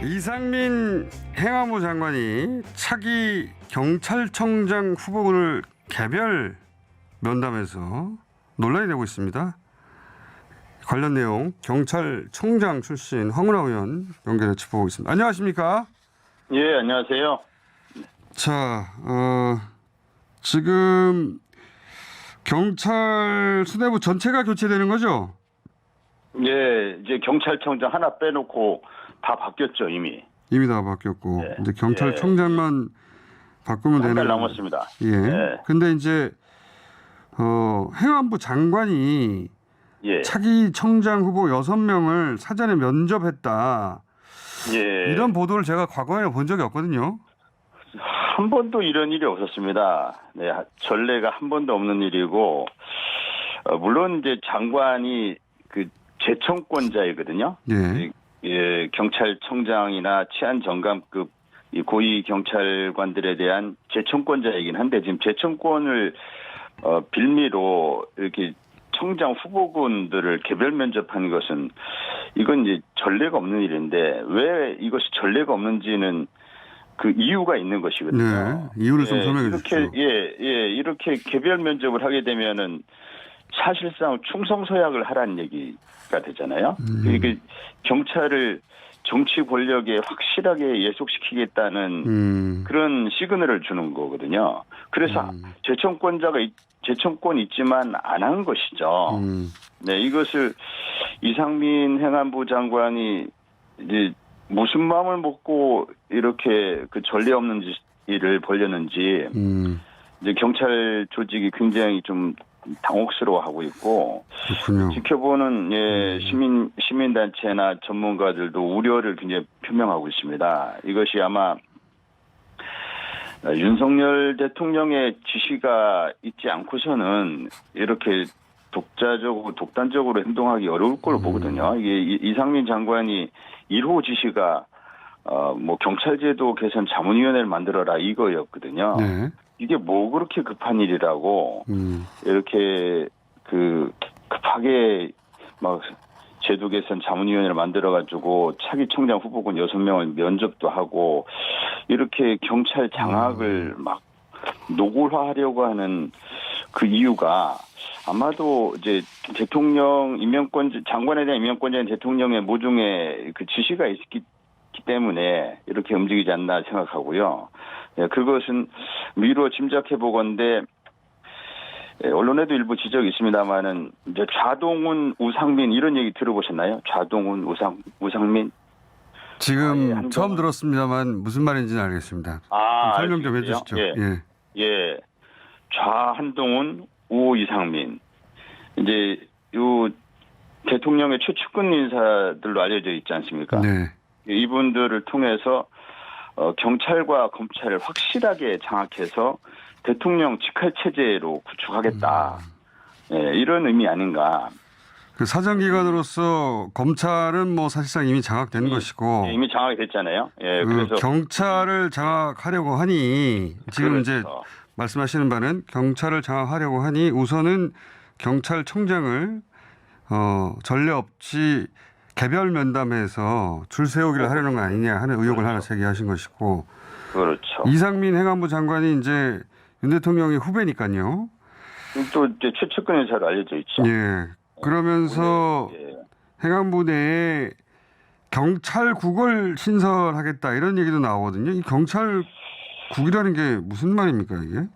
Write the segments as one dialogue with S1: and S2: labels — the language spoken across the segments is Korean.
S1: 이상민 행안부 장관이 차기 경찰청장 후보군을 개별 면담에서 논란이 되고 있습니다. 관련 내용 경찰청장 출신 황운하 의원 연결해 짚어보고 있습니다. 안녕하십니까?
S2: 예, 안녕하세요.
S1: 자, 지금 경찰 수뇌부 전체가 교체되는 거죠?
S2: 예, 이제 경찰청장 하나 빼놓고 다 바뀌었죠, 이미.
S1: 이미 다 바뀌었고
S2: 예,
S1: 이제 경찰청장만 바꾸면
S2: 한
S1: 되는.
S2: 달 남았습니다.
S1: 예.
S2: 예.
S1: 근데 이제 행안부 장관이
S2: 예.
S1: 차기 청장 후보 6명을 사전에 면접했다.
S2: 예.
S1: 이런 보도를 제가 과거에 본 적이 없거든요.
S2: 한 번도 이런 일이 없었습니다. 네, 전례가 한 번도 없는 일이고, 물론 이제 장관이 그 재청권자이거든요.
S1: 예.
S2: 예, 경찰청장이나 치안정감급 이 고위 경찰관들에 대한 재청권자이긴 한데 지금 재청권을 빌미로 이렇게 청장 후보군들을 개별 면접하는 것은 이건 이제 전례가 없는 일인데 왜 이것이 전례가 없는지는 그 이유가 있는 것이거든요.
S1: 네. 이유를 좀 설명해 주십시오.
S2: 이렇게 개별 면접을 하게 되면은 사실상 충성서약을 하라는 얘기가 되잖아요. 그러니까 경찰을 정치 권력에 확실하게 예속시키겠다는 그런 시그널을 주는 거거든요. 그래서 재청권 있지만 안 한 것이죠. 네, 이것을 이상민 행안부 장관이 이제 무슨 마음을 먹고 이렇게 그 전례 없는 일을 벌였는지 이제 경찰 조직이 굉장히 좀 당혹스러워하고 있고
S1: 그렇군요.
S2: 지켜보는 시민단체나 전문가들도 우려를 굉장히 표명하고 있습니다. 이것이 아마 윤석열 대통령의 지시가 있지 않고서는 이렇게 독단적으로 행동하기 어려울 걸로 보거든요. 이게 이상민 장관이 1호 지시가 뭐 경찰제도 개선 자문위원회를 만들어라 이거였거든요.
S1: 네.
S2: 이게 뭐 그렇게 급한 일이라고 이렇게 급하게 막 제도 개선 자문위원회를 만들어가지고 차기 청장 후보군 6명을 면접도 하고 이렇게 경찰 장악을 막 노골화하려고 하는 그 이유가 아마도 이제 대통령 장관에 대한 임명권자인 대통령의 모종의 그 지시가 있기 때문에 이렇게 움직이지 않나 생각하고요. 예, 그것은 미루어 짐작해 보건대 언론에도 일부 지적이 있습니다만은 이제 좌동훈, 우상민 이런 얘기 들어보셨나요? 좌동훈, 우상민?
S1: 지금 처음 들었습니다만 무슨 말인지는 알겠습니다. 설명 좀 해주시죠.
S2: 예. 좌한동훈, 우 이상민. 이제 요 대통령의 최측근 인사들로 알려져 있지 않습니까?
S1: 네.
S2: 이분들을 통해서 경찰과 검찰을 확실하게 장악해서 대통령 직할 체제로 구축하겠다. 네, 이런 의미 아닌가.
S1: 그 사정기관으로서 검찰은 뭐 사실상 이미 장악된 것이고
S2: 이미 장악이 됐잖아요. 예, 그래서
S1: 경찰을 장악하려고 하니 지금
S2: 그렇죠.
S1: 이제 말씀하시는 바는 경찰을 장악하려고 하니 우선은 경찰청장을 전례 없이 개별 면담에서 줄 세우기를 하려는 거 아니냐 하는 의혹을 하나 제기하신 것이고.
S2: 그렇죠.
S1: 이상민 행안부 장관이 이제 윤 대통령의 후배니까요.
S2: 또 이제 최측근 인사로 알려져 있죠.
S1: 예. 그러면서 행안부 내에 경찰국을 신설하겠다 이런 얘기도 나오거든요. 이 경찰국이라는 게 무슨 말입니까 이게?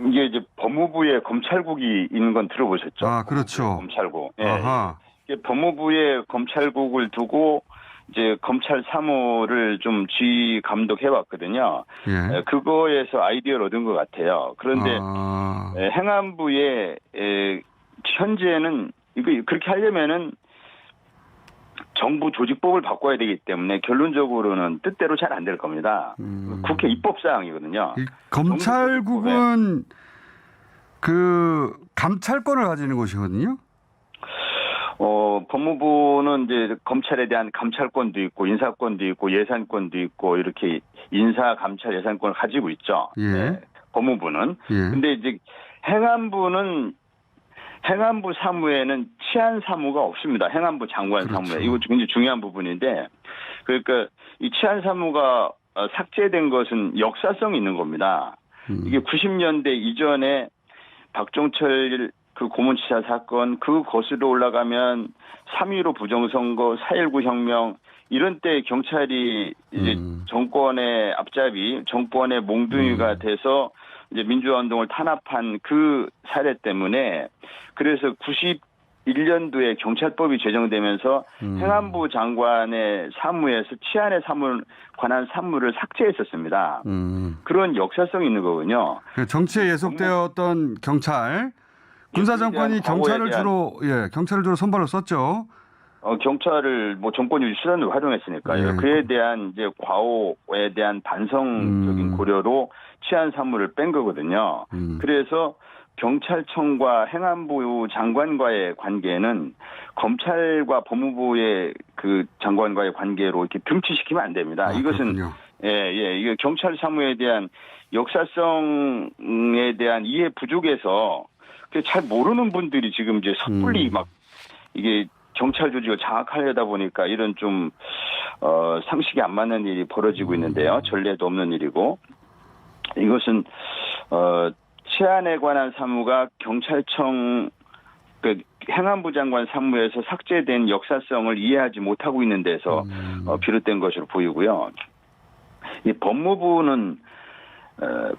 S2: 이게 이제 법무부에 검찰국이 있는 건 들어보셨죠?
S1: 아, 그렇죠.
S2: 검찰국. 예.
S1: 아하.
S2: 법무부에 검찰국을 두고 이제 검찰 사무를 좀 지휘 감독해 왔거든요.
S1: 예.
S2: 그거에서 아이디어를 얻은 것 같아요. 그런데 행안부에 현재는 이거 그렇게 하려면은 정부 조직법을 바꿔야 되기 때문에 결론적으로는 뜻대로 잘 안 될 겁니다. 국회 입법 사항이거든요.
S1: 검찰국은 그 감찰권을 가지는 곳이거든요.
S2: 법무부는 이제 검찰에 대한 감찰권도 있고 인사권도 있고 예산권도 있고 이렇게 인사 감찰 예산권을 가지고 있죠.
S1: 예.
S2: 네, 법무부는.
S1: 예.
S2: 근데 이제 행안부 사무에는 치안 사무가 없습니다. 행안부 장관
S1: 그렇죠.
S2: 사무에. 이거 굉장히 중요한 부분인데 그러니까 이 치안 사무가 삭제된 것은 역사성이 있는 겁니다. 이게 90년대 이전에 박종철 그 고문치사 사건 그 거슬러 올라가면 3.15 부정선거, 4.19 혁명 이런 때 경찰이 이제 정권의 앞잡이, 정권의 몽둥이가 돼서 이제 민주화 운동을 탄압한 그 사례 때문에 그래서 91년도에 경찰법이 제정되면서 행안부 장관의 사무에서 치안에 관한 사무를 삭제했었습니다. 그런 역사성이 있는 거군요.
S1: 정치에 예속되었던 경찰, 군사 정권이 경찰을 주로 선발로 썼죠.
S2: 경찰을 뭐 정권이 수단으로 활용했으니까요.
S1: 예.
S2: 그에 대한 이제 과오에 대한 반성적인 고려로 치안 사무를 뺀 거거든요. 그래서 경찰청과 행안부 장관과의 관계는 검찰과 법무부의 그 장관과의 관계로 이렇게 등치시키면 안 됩니다. 이것은
S1: 그렇군요.
S2: 이게 경찰 사무에 대한 역사성에 대한 이해 부족에서 잘 모르는 분들이 지금 이제 섣불리 막 이게 경찰 조직을 장악하려다 보니까 이런 좀 상식이 안 맞는 일이 벌어지고 있는데요. 전례도 없는 일이고 이것은 치안에 관한 사무가 경찰청 그 행안부 장관 사무에서 삭제된 역사성을 이해하지 못하고 있는 데서 비롯된 것으로 보이고요. 이 법무부는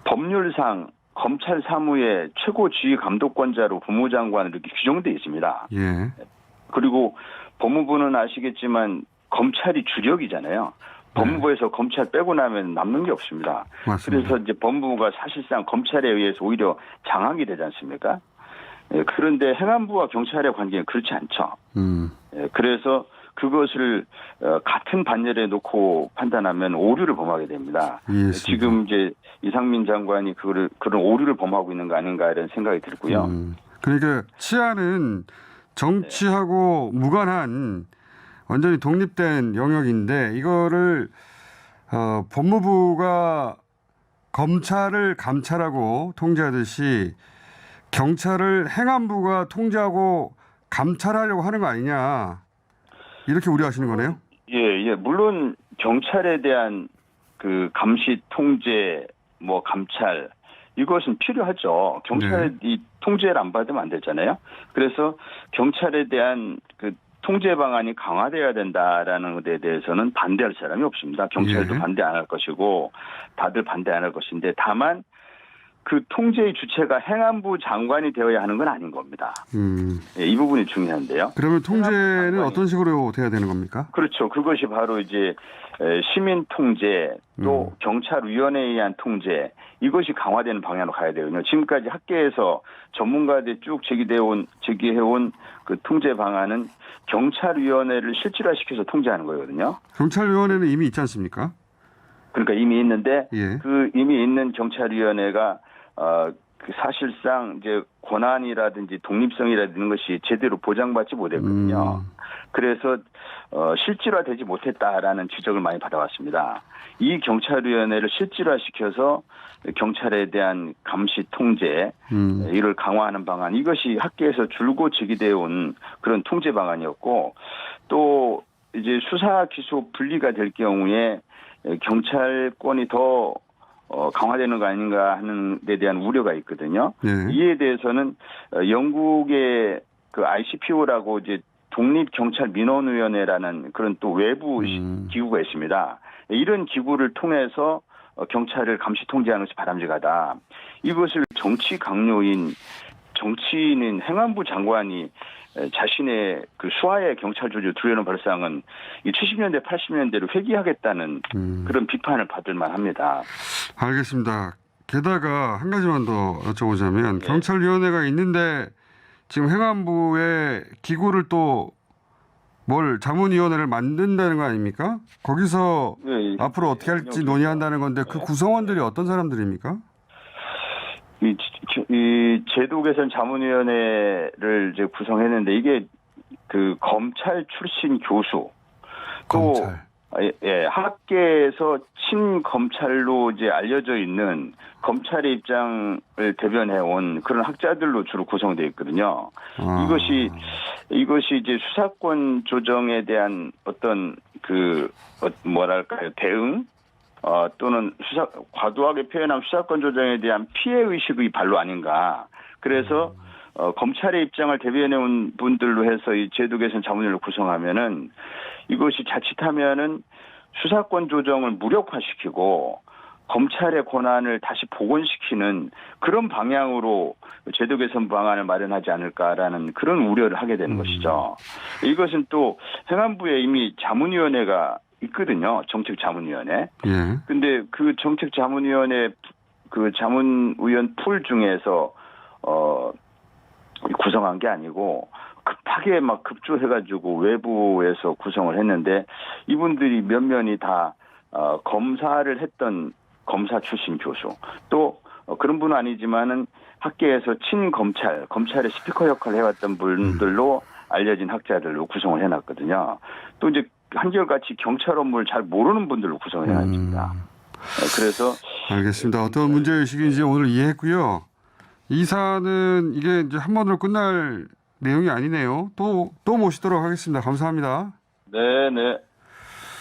S2: 법률상 검찰 사무의 최고 지휘 감독권자로 법무장관으로 이렇게 규정되어 있습니다.
S1: 예.
S2: 그리고 법무부는 아시겠지만 검찰이 주력이잖아요. 법무부에서 검찰 빼고 나면 남는 게 없습니다.
S1: 맞습니다.
S2: 그래서 이제 법무부가 사실상 검찰에 의해서 오히려 장악이 되지 않습니까? 그런데 행안부와 경찰의 관계는 그렇지 않죠. 그래서 그것을 같은 반열에 놓고 판단하면 오류를 범하게 됩니다.
S1: 이해했습니다.
S2: 지금 이제 이상민 장관이 그런 오류를 범하고 있는 거 아닌가 이런 생각이 들고요.
S1: 그러니까 치안은 정치하고 무관한 완전히 독립된 영역인데 이거를 법무부가 검찰을 감찰하고 통제하듯이 경찰을 행안부가 통제하고 감찰하려고 하는 거 아니냐 이렇게 우려하시는 거네요?
S2: 예. 물론 경찰에 대한 그 감시, 통제, 뭐 감찰 이것은 필요하죠. 경찰이 통제를 안 받으면 안 되잖아요. 그래서 경찰에 대한 그 통제 방안이 강화돼야 된다라는 것에 대해서는 반대할 사람이 없습니다. 경찰도 반대 안 할 것이고 다들 반대 안 할 것인데 다만 그 통제의 주체가 행안부 장관이 되어야 하는 건 아닌 겁니다. 이 부분이 중요한데요.
S1: 그러면 통제는 어떤 식으로 돼야 되는 겁니까?
S2: 그렇죠. 그것이 바로 이제 시민 통제 또 경찰위원회에 의한 통제 이것이 강화되는 방향으로 가야 되거든요. 지금까지 학계에서 전문가들이 쭉 제기해온 그 통제 방안은 경찰위원회를 실질화시켜서 통제하는 거거든요.
S1: 경찰위원회는 이미 있지 않습니까?
S2: 그러니까 이미 있는데
S1: 예.
S2: 그 이미 있는 경찰위원회가 그 사실상 이제 권한이라든지 독립성이라든지 이런 것이 제대로 보장받지 못했거든요. 그래서 실질화되지 못했다라는 지적을 많이 받아왔습니다. 이 경찰위원회를 실질화시켜서 경찰에 대한 감시 통제 이를 강화하는 방안 이것이 학계에서 줄곧 제기되어 온 그런 통제 방안이었고 또 이제 수사 기소 분리가 될 경우에 경찰권이 더 강화되는 거 아닌가 하는 데 대한 우려가 있거든요. 이에 대해서는 영국의 그 ICPO라고 이제 독립경찰민원위원회라는 그런 또 외부 기구가 있습니다. 이런 기구를 통해서 경찰을 감시 통제하는 것이 바람직하다. 이것을 정치인인 행안부 장관이 자신의 그 수하의 경찰 조직을 들여놓은 발상은 이 70년대, 80년대를 회귀하겠다는 그런 비판을 받을 만합니다.
S1: 알겠습니다. 게다가 한 가지만 더 여쭤보자면 경찰위원회가 있는데 지금 행안부의 기구를 또 자문위원회를 만든다는 거 아닙니까? 거기서 앞으로 어떻게 할지 논의한다는 건데 그 구성원들이 어떤 사람들입니까?
S2: 이 제도 개선 자문위원회를 이제 구성했는데 이게 그 검찰 출신 교수 또 예, 학계에서 친검찰로 이제 알려져 있는 검찰의 입장을 대변해 온 그런 학자들로 주로 구성되어 있거든요. 이것이 이제 수사권 조정에 대한 어떤 뭐랄까요, 대응, 또는 과도하게 표현한 수사권 조정에 대한 피해 의식의 발로 아닌가. 그래서 검찰의 입장을 대변해 온 분들로 해서 이 제도 개선 자문위원회를 구성하면은 이것이 자칫하면은 수사권 조정을 무력화시키고 검찰의 권한을 다시 복원시키는 그런 방향으로 제도 개선 방안을 마련하지 않을까라는 그런 우려를 하게 되는 것이죠. 이것은 또 행안부에 이미 자문위원회가 있거든요. 정책자문위원회. 근데 그 정책자문위원회 그 자문위원 풀 중에서 구성한 게 아니고 급하게 막 급조해가지고 외부에서 구성을 했는데 이분들이 몇몇이 다 검사를 했던 검사 출신 교수 또 그런 분은 아니지만은 학계에서 검찰의 스피커 역할을 해왔던 분들로 알려진 학자들로 구성을 해놨거든요. 또 이제 한결같이 경찰 업무를 잘 모르는 분들로 구성을 해놨습니다. 그래서
S1: 알겠습니다. 어떤 문제의식인지 오늘 이해했고요. 이 사안은 이게 이제 한 번으로 끝날 내용이 아니네요. 또 모시도록 하겠습니다. 감사합니다.
S2: 네.